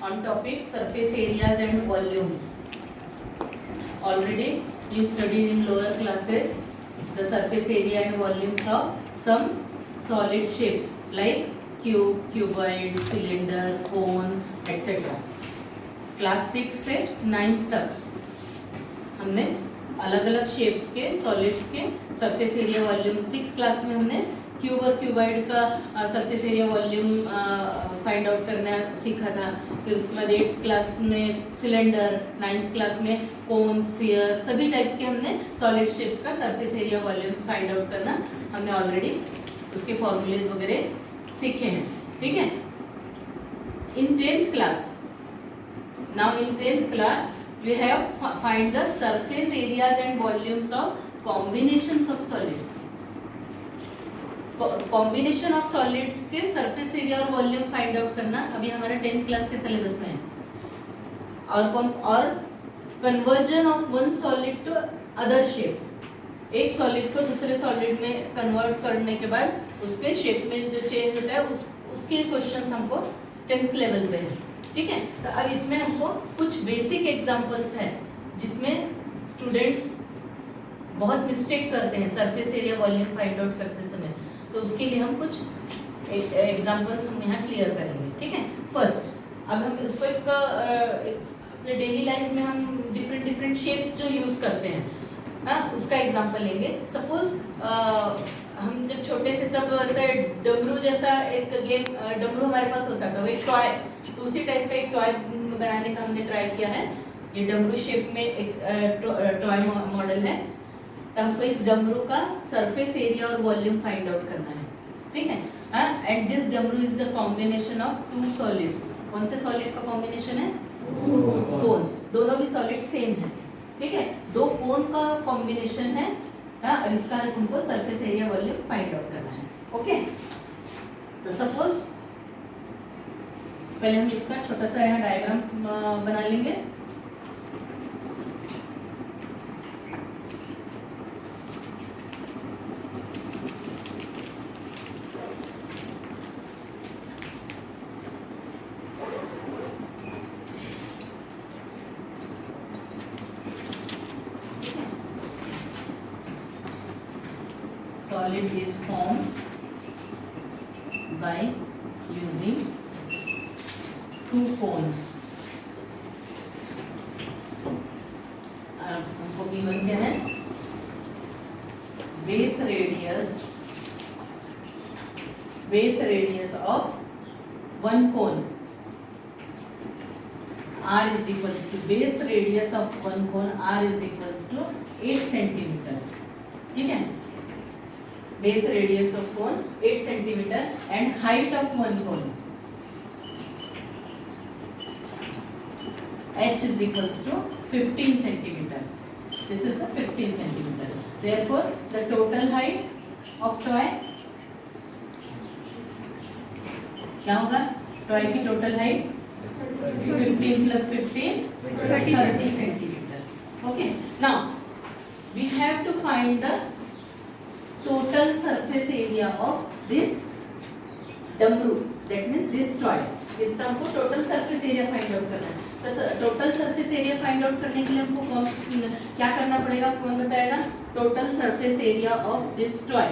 on topic surface areas and volumes. Already you studied in lower classes the surface area and volumes of some solid shapes like cube, cuboid, cylinder, cone, etc. Class 6 से 9 तक हमने अलग अलग shapes के solids के surface area volume 6 class में हमने cube और क्यूबॉइड का surface area volume find out करना सीखा था। फिर उसके बाद 8th क्लास में सिलेंडर, 9th क्लास में कोन, स्फीयर, सभी टाइप के हमने सॉलिड शेप्स का surface area volumes find out करना हमने ऑलरेडी उसके फॉर्मूलेज वगैरह सीखे हैं। ठीक है। इन 10th class, now in 10th class we have find the surface areas and volumes of combinations of solids. Combination of solid के सरफेस एरिया और वॉल्यूम फाइंड आउट करना अभी हमारा 10th क्लास के सिलेबस में है। और conversion of one solid to other shape, एक सॉलिड को दूसरे सॉलिड में कन्वर्ट करने के बाद उसके शेप में जो चेंज होता है उसके क्वेश्चंस हमको 10th लेवल पे है। ठीक है। तो अब इसमें हमको कुछ बेसिक एग्जांपल्स है जिसमें स्टूडेंट्स बहुत मिस्टेक करते हैं surface area volume find out करते समय, तो उसके लिए हम कुछ एग्जांपल्स हम यहाँ क्लियर करेंगे। ठीक है। फर्स्ट, अब हम उसको एक अपने डेली लाइफ में हम डिफरेंट शेप्स जो यूज करते हैं उसका एग्जांपल लेंगे। सपोज हम जब छोटे थे तब ऐसे डमरू जैसा एक गेम डमरू हमारे पास होता था, वो एक टॉय, तो उसी टाइप का एक टॉय बनाने का हमने ट्राई किया है। ये डमरू शेप में एक टॉय मॉडल है। तो हमको इस डमरू का सरफेस एरिया और वॉल्यूम फाइंड आउट करना है। ठीक है। एंड दिस डमरू is the combination of 2 solids. कौन से सॉलिड का कॉम्बिनेशन है? कोन। दोनों भी सॉलिड सेम है। ठीक है। 2 कोन का कॉम्बिनेशन है और इसका हमको surface area volume find out करना है। ओके। तो सपोज पहले हम इसका छोटा सा यहाँ डायग्राम बना लेंगे। Solid is formed by using 2 cones. हमको गिवन क्या है? Base radius of 1 cone r is equals to base radius of 1 cone r is equals to 8 centimeter. ठीक है। Base radius of cone 8 centimeter and height of 1 cone h is equals to 15 centimeter. This is the 15 centimeter. Therefore, the total height of toy क्या होगा? Toy की total height 15 plus 15 30 centimeter. Okay. Now we have to find the total surface area of this डमरू, that means this toy. इसका हमको total surface area find out करना है। तो total surface area find out करने के लिए हमको क्या करना पड़ेगा? कौन बताएगा? Total surface area of this toy.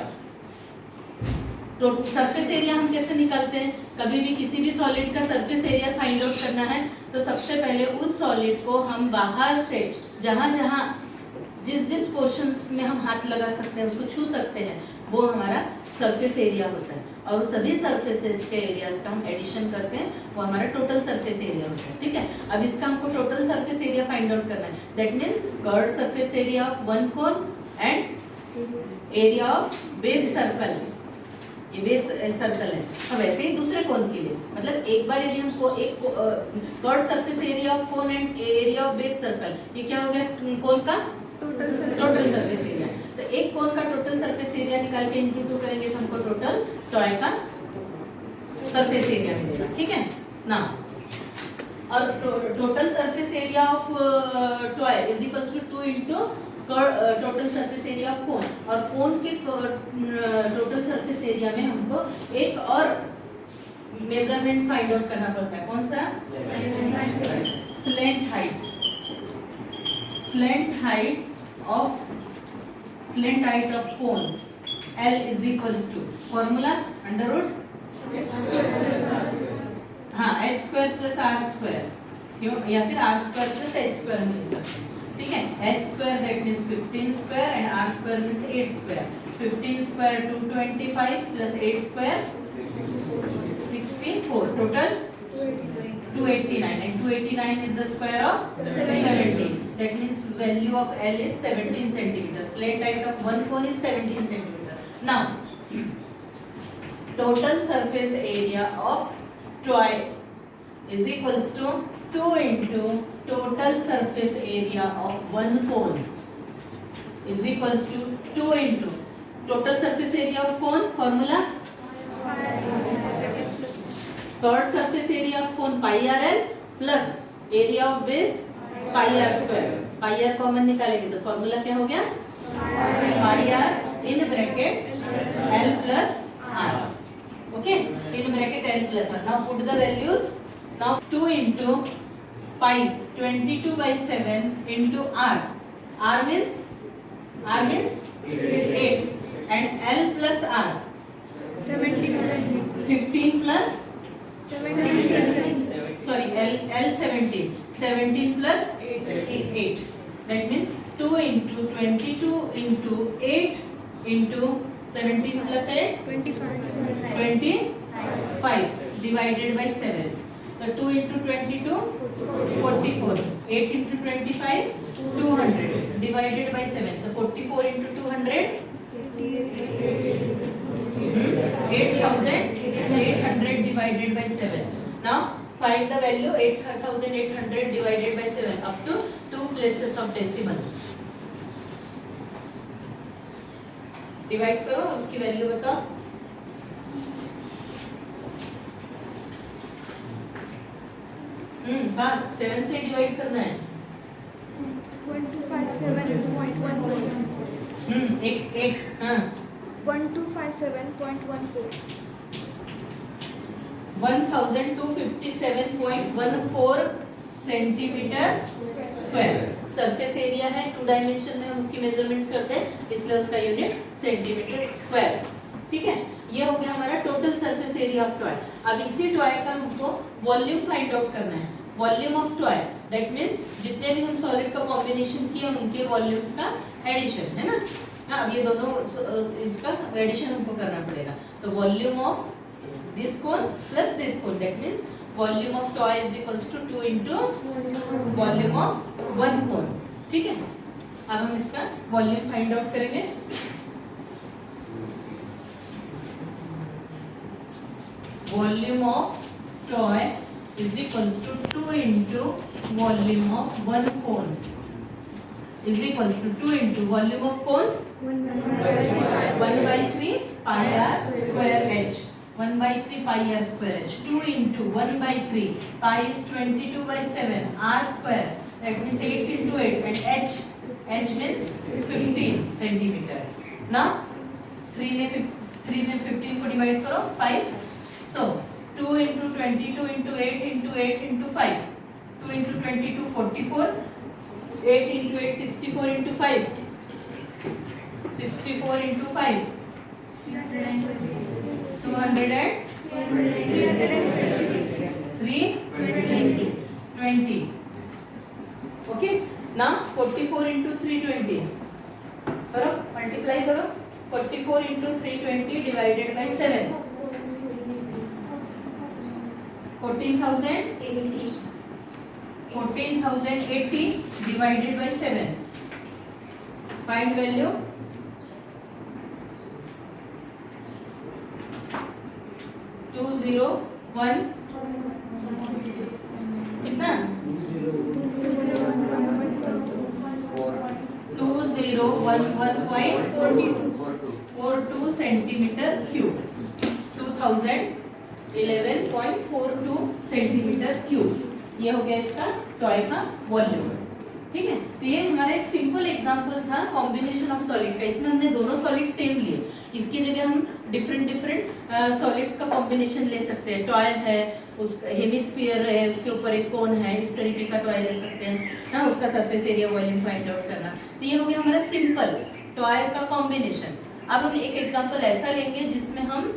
तो सरफेस एरिया हम कैसे निकालते हैं? कभी भी किसी भी सॉलिड का सरफेस एरिया फाइंड आउट करना है तो सबसे पहले उस सॉलिड को हम बाहर से जहाँ जिस पोर्शंस में हम हाथ लगा सकते हैं, उसको छू सकते हैं, वो हमारा सरफेस एरिया होता है। और सभी सरफेसेस के एरियाज का हम एडिशन करते हैं, वो हमारा टोटल सरफेस एरिया होता है। ठीक है। अब इसका हमको total surface area find out करना है। That means curved surface area of 1 cone and area of base circle. ये बेस सर्कल है। अब वैसे ही दूसरे कोन के लिए, मतलब एक बार यदि हमको एक curved surface area of cone and area of base circle, ये क्या हो गया? कोन का टोटल सरफेस एरिया। तो एक कोन का टोटल सरफेस एरिया निकाल के इंटू 2 करेंगे तो हमको टोटल टॉय का सरफेस एरिया मिलेगा। ठीक है ना। और total surface area of toy is equals to 2 into total surface area of cone. और कोन के टोटल सरफेस एरिया में हमको एक और मेजरमेंट्स फाइंड आउट करना पड़ता है। कौन सा? Slant height. Slant height of cone L is equals to formula under root हाँ h square plus r square, क्यों, या फिर r square plus h square मिल सकते हैं। ठीक है, h square that means 15 square and r square means 8 square. 15 square 225 plus 8 square 64, total 289 and 289 is the square of 17. That means value of L is 17 centimeter. Slant height of one cone is 17 centimeter. Now total surface area of toy is equals to 2 into total surface area of one cone is equals to 2 into total surface area of cone formula third surface area of cone pi RL plus area of base pi r square. pi r common निकालेंगे तो formula क्या हो गया? pi r in bracket L plus R. Okay, in bracket L plus R. Now put the values. Now 2 into pi 22/7 into R. R means 8 and L plus R 15 plus 17 plus 8. That means 2 into 22 into 8 into 17 plus 8 25 divided by 7. So 2 into 22 44. 8 into 25 200 divided by 7. So 44 into 200 8,800 divided by 7. Now find the value 8,800 divided by 7 up to 2 places of decimal. Divide करो, उसकी value बताओ। Fast 7 से divide करना है। 1257.14 एक हाँ 1257.14 1257.14 centimetre square surface area है। 2 dimension में हम उसकी मेजरमेंट्स करते हैं, इसलिए उसका यूनिट सेंटीमीटर स्क्वायर। ठीक है, ये हो गया हमारा total surface area of toy. अब इसी टॉय का हमको वॉल्यूम फाइंड आउट करना है। Volume of toy that means जितने भी हम सॉलिड का कॉम्बिनेशन किए उनके वॉल्यूम्स का एडिशन है ना। हाँ, अब ये दोनों इसका एडिशन हमको करना पड़ेगा। तो volume of this cone plus this cone that means volume of toy is equals to 2 into volume of one cone. ठीक है, अब हम इसका वॉल्यूम फाइंड आउट करेंगे। Volume of toy is equals to 2 into volume of one cone is equals to 2 into volume of cone 1/3 pi r square h 1/3 pi r square h 2 into 1/3 pi is 22/7 r square that means 8 into 8 and h means 15 centimeter. Now 3 ने 15 को divide करो 5 so 2 into 22 into 8 into 8 into 5 2 into 22 44 8 into 8 64 into 5 64 into 5 320 okay now 44 into 320 करो multiply करो 44 into 320 divided by 7 14,080 divided by 7 find value 201 कितना 2011.42 centimetre cube 2011.42 centimetre cube ये हो गया इसका टॉय का वॉल्यूम। ठीक है, तो ये हमारा एक सिंपल एग्जांपल था कॉम्बिनेशन ऑफ सॉलिड का। इसमें हमने दोनों सॉलिड सेम लिए, इसकी जगह हम डिफरेंट डिफरेंट सॉलिड्स का कॉम्बिनेशन ले सकते हैं। टॉय है, उस हेमिस्फीयर है, उसके ऊपर एक कोन है, इस तरीके का टॉय ले सकते हैं ना, उसका surface area volume find out करना। तो ये हो गया हमारा सिंपल टॉय का कॉम्बिनेशन। अब हम एक एग्जांपल ऐसा लेंगे जिसमें हम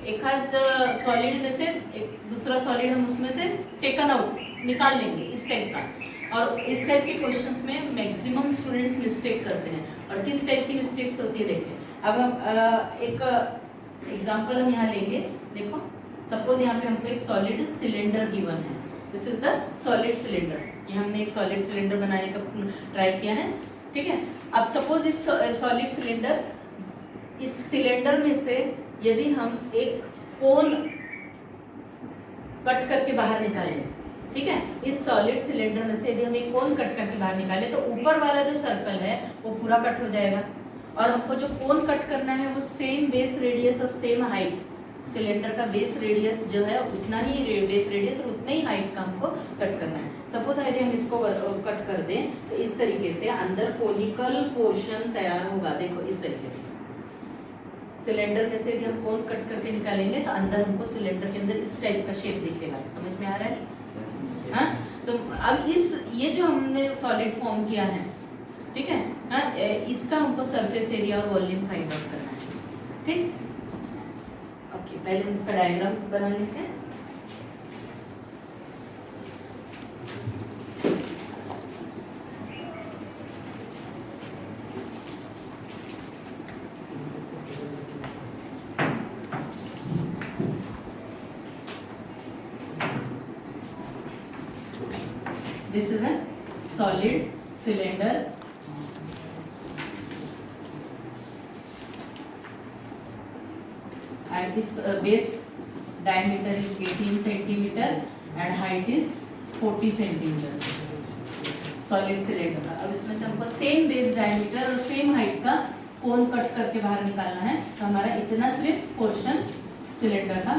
एक आध सॉलिड में से एक दूसरा सॉलिड हम उसमें से टेकन आउट निकाल लेंगे, इस टाइप का। और इस टाइप के क्वेश्चंस में मैक्सिमम स्टूडेंट्स मिस्टेक करते हैं। और किस टाइप की मिस्टेक्स होती है देखिए। अब हम एक एग्जांपल हम यहाँ लेंगे। देखो सपोज यहाँ पे हमको एक सॉलिड सिलेंडर गिवन है। This is the solid cylinder. ये हमने एक सॉलिड सिलेंडर बनाने का ट्राई किया है, ठीक है। अब सपोज इस सॉलिड सिलेंडर, इस सिलेंडर में से यदि हम एक कोन कट करके बाहर निकालें, ठीक है, इस सॉलिड सिलेंडर में से यदि हम एक कोन कट करके बाहर निकालें तो ऊपर वाला जो सर्कल है वो पूरा कट हो जाएगा। और हमको जो कोन कट करना है वो सेम बेस रेडियस और सेम हाइट, सिलेंडर का बेस रेडियस जो है उतना ही बेस रेडियस और उतना ही हाइट का हमको कट करना है। सपोज यदि हम इसको कट कर दें तो इस तरीके से अंदर कोनिकल पोर्शन तैयार होगा। देखो इस तरीके से सिलेंडर में से यदि हम कोन कट करके निकालेंगे तो अंदर हमको सिलेंडर के अंदर इस टाइप का शेप दिखेगा। समझ में आ रहा है? हाँ, तो अब ये जो हमने सॉलिड फॉर्म किया है, ठीक है, हाँ, इसका हमको सरफेस एरिया और वॉल्यूम फाइंड आउट करना है, ठीक। ओके, पहले हम इसका डायग्राम बना लेते हैं। This is a solid cylinder and its base diameter is 18 centimeter and height is 40 centimeter. Solid cylinder. अब इसमें से हमको सेम बेस डायमीटर और सेम हाइट का कोन कट करके बाहर निकालना है। तो हमारा इतना सिर्फ पोर्शन सिलेंडर का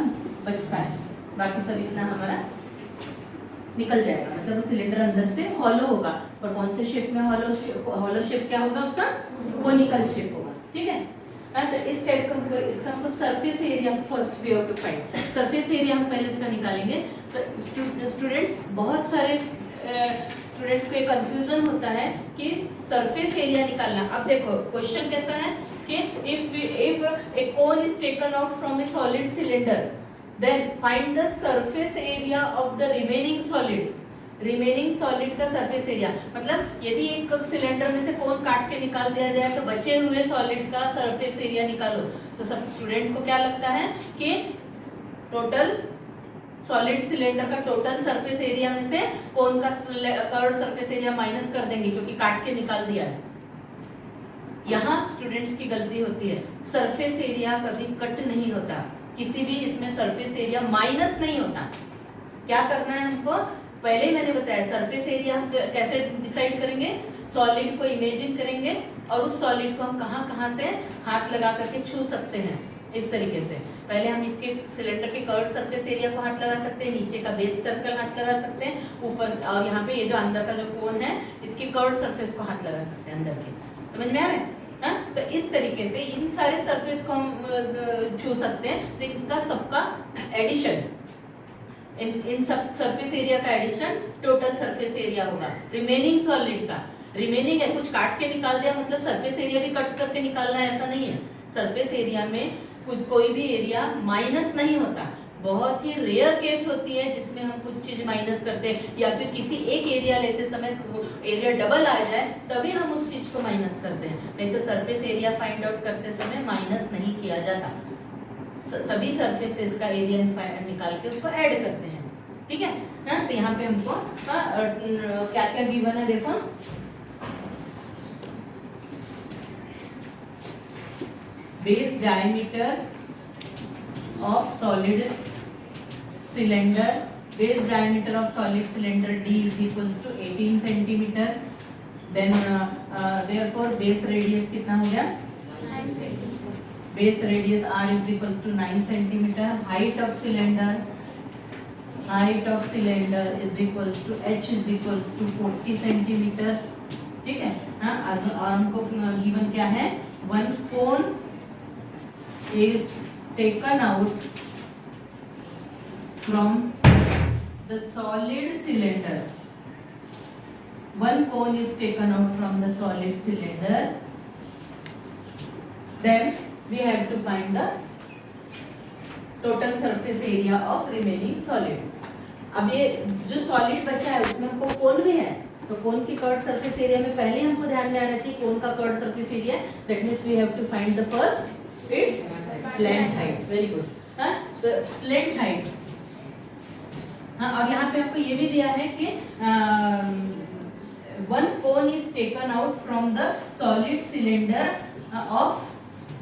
बचता है, बाकी सब इतना हमारा निकल जाएगा। मतलब वो सिलेंडर अंदर से हॉलो होगा। और कौन से शेप में हॉलो शेप क्या होगा उसका? कोनिकल शेप होगा, ठीक है। तो इस टाइप का इसका हमको surface area first we have to find. Surface area हम पहले इसका निकालेंगे। तो स्टूडेंट्स, बहुत सारे स्टूडेंट्स को एक कंफ्यूजन होता है कि सरफेस एरिया निकालना। अब देखो क्वेश्चन कैसा है कि if A cone is taken out from A solid cylinder, then find the surface area of the remaining solid. Remaining solid का सरफेस एरिया मतलब यदि एक सिलेंडर में से कोन काट के निकाल दिया जाए तो बचे हुए सॉलिड का सरफेस एरिया निकालो। तो सब स्टूडेंट्स को क्या लगता है कि टोटल सॉलिड सिलेंडर का टोटल सरफेस एरिया में से कोन का कर्व सरफेस एरिया माइनस कर देंगे क्योंकि काट के निकाल दिया है। यहाँ स्टूडेंट्स की गलती होती है। सरफेस एरिया कभी कट नहीं होता, किसी भी इसमें सरफेस एरिया माइनस नहीं होता। क्या करना है हमको? पहले ही मैंने बताया सरफेस एरिया हम कैसे डिसाइड करेंगे। सॉलिड को इमेजिन करेंगे और उस सॉलिड को हम कहाँ से हाथ लगा करके छू सकते हैं। इस तरीके से पहले हम इसके सिलेंडर के कर्व सरफेस एरिया को हाथ लगा सकते हैं, नीचे का बेस सर्कल हाथ लगा सकते हैं, ऊपर और यहाँ पे ये जो अंदर का जो कोन है इसके कर्व सरफेस को हाथ लगा सकते हैं अंदर के। समझ में आ रहा है? तो इस तरीके से इन सारे सरफेस को हम छू सकते हैं। तो इनका सबका एडिशन, इन सब सरफेस एरिया का एडिशन टोटल सरफेस एरिया होगा रिमेनिंग सॉलिड का। रिमेनिंग है, कुछ काट के निकाल दिया मतलब सरफेस एरिया भी कट करके निकालना है, ऐसा नहीं है। सरफेस एरिया में कुछ कोई भी एरिया माइनस नहीं होता। बहुत ही रेयर केस होती है जिसमें हम कुछ चीज माइनस करते हैं या फिर किसी एक एरिया लेते समय एरिया डबल आ जाए तभी हम उस चीज को माइनस करते हैं। नहीं तो सरफेस एरिया फाइंड आउट करते समय माइनस नहीं किया जाता। सभी सरफेसेस का एरिया निकाल के उसको ऐड करते हैं, ठीक है ना। तो यहाँ पे हमको क्या क्या गिवन है देखो। Base diameter of solid cylinder, base diameter of solid cylinder D is equals to 18 centimeter. Then therefore base radius कितना हो गया? 9 centimeter. Base radius R is equals to 9 centimeter. Height of cylinder is equals to H is equals to 40 centimeter. ठीक है हाँ। और हमको given क्या है? One cone is taken out from the solid cylinder. One cone is taken out from the solid cylinder. Then we have to find the total surface area of remaining solid. अब ये जो solid बचा है उसमें हमको कोन भी है, तो कोन की कर्व सरफेस एरिया में पहले हमको ध्यान में आना चाहिए कोन का curve surface area. That means we have to find the first its slant height. Very good. हाँ, तो स्लैंट हाइट. हाँ, और यहाँ पे आपको ये भी दिया है कि one cone is taken out from the solid cylinder of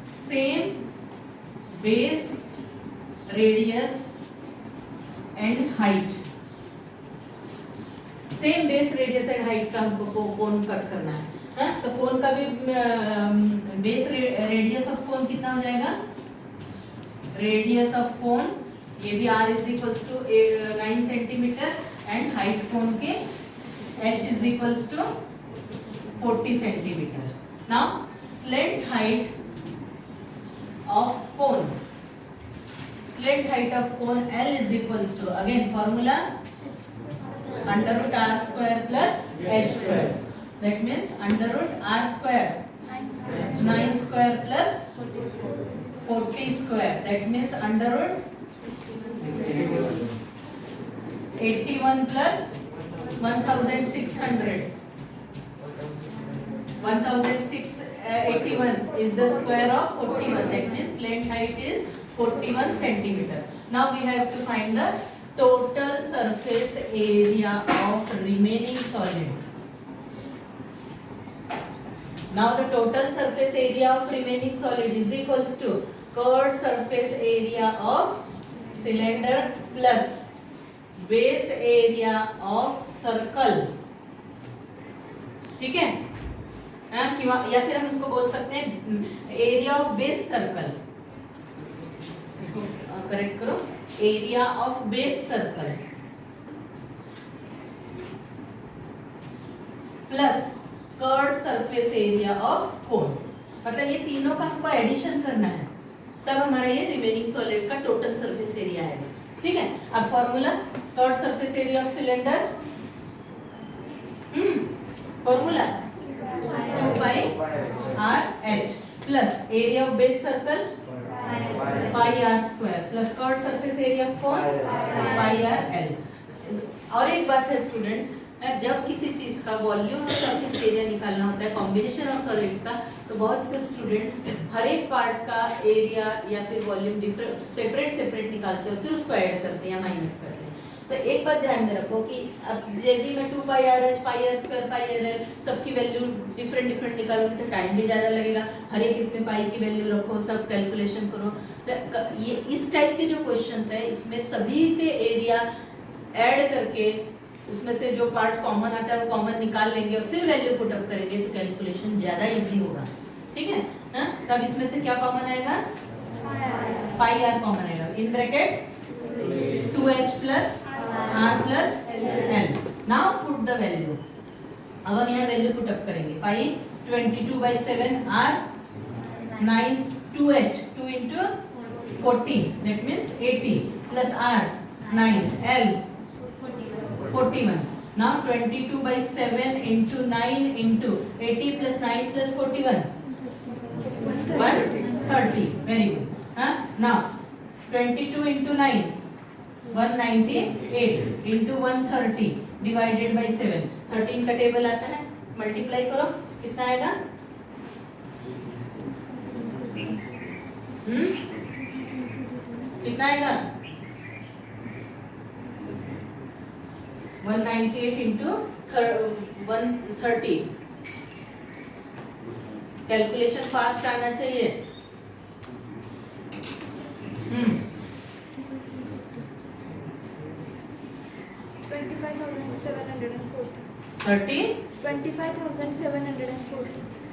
same base radius and height. Same base radius and height का हमको कोन कट करना है. हाँ, तो कोन का भी बेस रेडियस ऑफ कोन कितना हो जाएगा? रेडियस ऑफ कोन ये भी r is equals to 9 centimetre and height cone के h is equals to 40 centimetre. Now slant height of cone, slant height of cone L is equals to, again formula under root r square plus h square. That means under root r square 9 square plus 40 square. That means under root 81 plus 1600. 1681 is the square of 41. That means slant height is 41 centimeter. Now we have to find the total surface area of remaining solid. Now the total surface area of remaining solid is equals to curved surface area of cylinder plus base area of circle. ठीक है? या फिर हम इसको बोल सकते हैं area of base circle. इसको करेक्ट करो, area of base circle plus curved surface area of कोन. मतलब ये तीनों का हमको एडिशन करना है, तब हमारा ये रिमेनिंग सॉलिड का टोटल सरफेस एरिया है. ठीक है. अब formula curved surface area of cylinder, formula 2 pi r h plus area of base circle pi r square plus curved surface area of cone pi r l. और एक बात है students, जब किसी चीज का वॉल्यूम और सरफेस एरिया निकालना होता है कॉम्बिनेशन ऑफ सॉलिड्स का, तो बहुत से स्टूडेंट्स हर एक पार्ट का एरिया या फिर वॉल्यूम डिफरेंट सेपरेट निकालते हो, फिर उसको ऐड करते हैं या माइनस करते हैं. तो एक बात ध्यान में रखो कि अब यदि मैं 2 pi r h pi r square pi r l सबकी वैल्यू डिफरेंट निकालूंगी तो टाइम भी ज़्यादा लगेगा. हर एक इसमें पाई की वैल्यू रखो, सब कैलकुलेशन करो. तो ये इस टाइप के जो क्वेश्चंस है इसमें सभी के एरिया ऐड करके उसमें से जो पार्ट कॉमन आता है वो कॉमन निकाल लेंगे और फिर वैल्यू पुट अप करेंगे तो कैलकुलेशन ज़्यादा इजी होगा. ठीक है. हाँ, तब इसमें से क्या कॉमन आएगा? पाई आर कॉमन आएगा. In bracket 2h plus r plus l. Now put the value. अब हम यहाँ वैल्यू पुट अप करेंगे. पाई 22/7 r 9 2h 2 into 40 that means 80 plus r 9 l 41. Now 22/7 into 9 into 80 plus 9 plus 41 130. Very good. Now 22 into 9 198 into 130 divided by 7. 13 का table आता है, multiply करो, कितना आएगा? कितना आएगा? 198 into 130. कैलकुलेशन फास्ट आना चाहिए.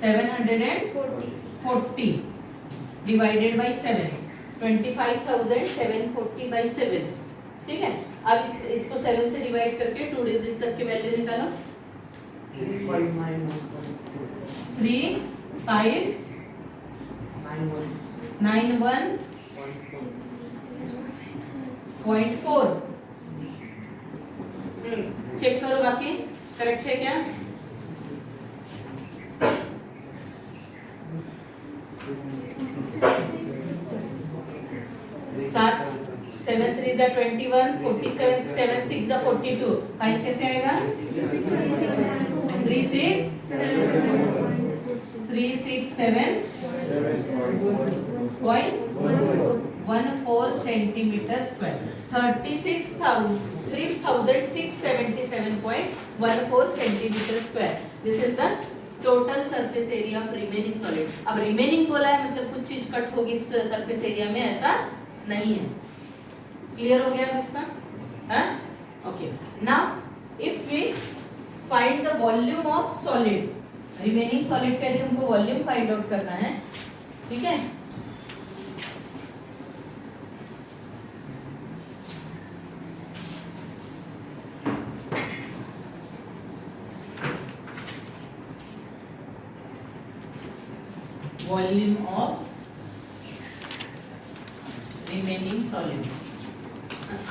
740 divided by 7. 25,740 by 7. ठीक है. अब इसको 7 से डिवाइड करके 2 डिजिट तक की वैल्यू निकालो. 3 5 91.4। चेक करो बाकी करेक्ट है क्या? सात 7 3 जा 21, 47 7 6 जा 42, 5 कैसे आएगा? 367.14 centimetre square, 3677.14 centimetre square. This is the total surface area of remaining solid. अब रिमेनिंग बोला है मतलब कुछ चीज कट होगी सरफेस एरिया में, ऐसा नहीं है। क्लियर हो गया इसका? हाँ, okay. Now if we find the volume of solid, remaining solid के लिए हमको वॉल्यूम फाइंड आउट करना है, ठीक है? Volume of remaining solid.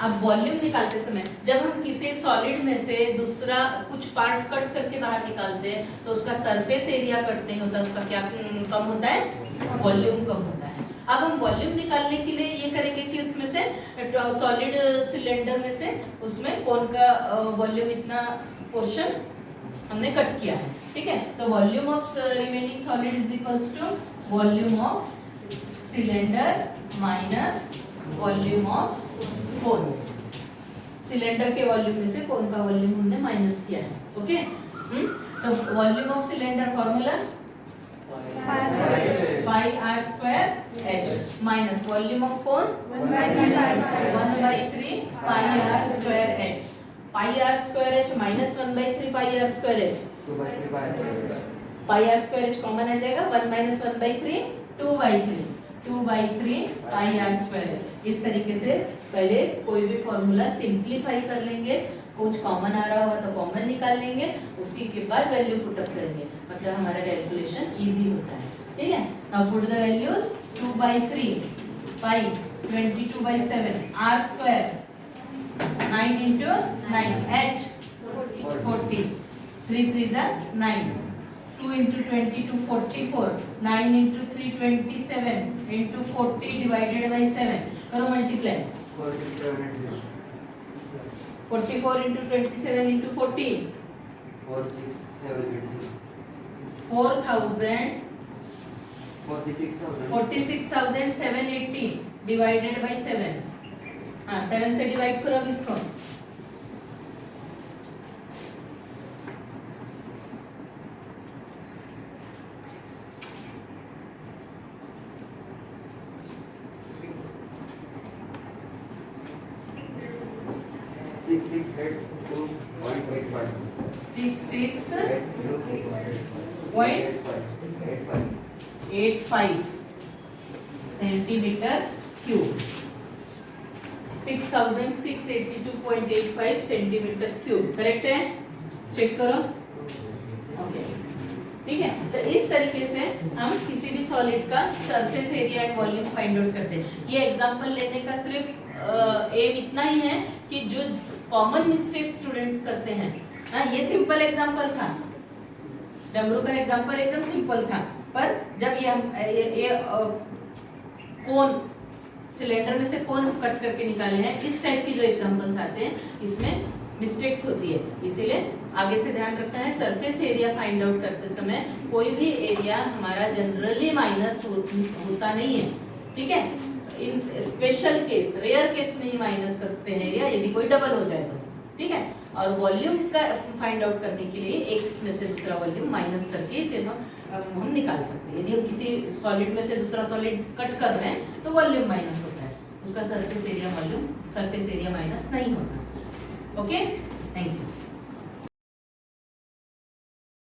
अब वॉल्यूम निकालते समय जब हम किसी सॉलिड में से दूसरा कुछ पार्ट कट करके बाहर निकालते हैं तो उसका सरफेस एरिया कट नहीं होता, उसका क्या कम होता है? वॉल्यूम कम होता है। अब हम वॉल्यूम निकालने के लिए ये करेंगे कि उसमें से सॉलिड सिलेंडर में से उसमें कौन का वॉल्यूम इतना पोर्शन हमने कट किया है, ठीक है? तो volume of remaining solid is equals to volume of cylinder minus volume of cone. Cylinder के वॉल्यूम में से कोन का वॉल्यूम हमने माइनस किया है, ओके? तो volume of cylinder formula pi r square h minus volume of cone 1/3 pi r square h. Pi r square h minus 1/3 pi r square h, pi r square h common आ जाएगा, 1 माइनस 1/3 2/3 pi r square h. इस तरीके से पहले कोई भी formula simplify कर लेंगे, कुछ कॉमन आ रहा होगा तो कॉमन निकाल लेंगे, उसी के बाद वैल्यू पुट अप करेंगे, मतलब हमारा कैलकुलेशन इजी होता है, ठीक है? Now put the values 2/3 pi 22/7 r square 9 into 9 h 40 3 3 is 9 2 into 22 44 9 into 3 27 into 40 divided by 7 करो multiply 44 into 27 into 40 46,780 divided by 7। हाँ 7 से डिवाइड करो अब इसको, 66.85 centimetre cube, 6682.85 centimetre cube, correct है? चेक करो, ओके, ठीक है? तो इस तरीके से हम किसी भी सॉलिड का surface area and volume find out करते हैं। ये एग्जांपल लेने का सिर्फ एम इतना ही है कि जो कॉमन मिस्टेक स्टूडेंट्स करते हैं, हाँ ये सिंपल एग्जांपल था, डमरू का एग्जांपल एकदम सिंपल था, पर जब ये कोन सिलेंडर में से कोन कट करके निकाले हैं, इस टाइप की जो एग्जांपल्स आते हैं इसमें मिस्टेक्स होती है, इसीलिए आगे से ध्यान रखना है। सरफेस एरिया फाइंड आउट करते समय कोई भी एरिया हमारा जनरली माइनस होता नहीं है, ठीक है? इन स्पेशल केस, रेयर केस में ही माइनस करते हैं एरिया, यदि कोई डबल हो जाए तो, ठीक है? और वॉल्यूम का फाइंड आउट करने के लिए एक में से दूसरा वॉल्यूम माइनस करके फिर हम निकाल सकते हैं। यदि हम किसी सॉलिड में से दूसरा सॉलिड कट कर रहे हैं तो वॉल्यूम माइनस होता है, उसका सरफेस एरिया माइनस नहीं होता। Okay, thank you.